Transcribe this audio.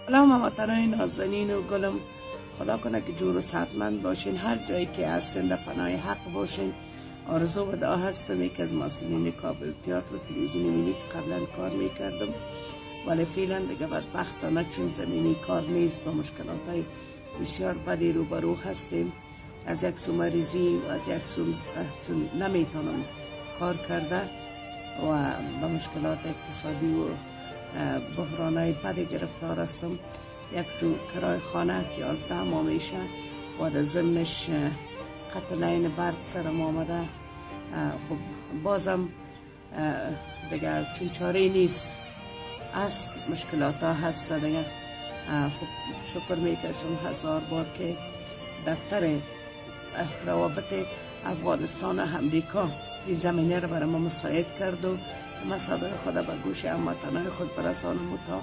سلام هموطنان نازنین و گلم. خدا کنه که جور و صحتمند باشین، هر جایی که هستین در پناه حق باشین. آرزو و دعا هستم. یکی از مسئولین کابل تئاتر و تلویزیون ملی که قبلا کار میکردم، ولی فعلا دیگه بدبختانه چون زمینی کار نیست، با مشکلات های بسیار بدی روبرو هستیم. از یک سو مریضی و از یک سو چون نمیتونم کار کرده و با مشکلات اقتصادی و بحرانای بدی گرفتار هستم. یک سو کرای خانه 11 ماه میشه و در ضمنش قطع لاین برق سرم آمده. خب بازم دیگه چون چاره نیست، از مشکلات ها هست دیگه. خب شکر میکشم 1000 بار که دفتر روابط افغانستان و امریکا این زمینه رو برای ما مساعد کرد و ما صدای خود به گوش هموطنان خود برسانم تا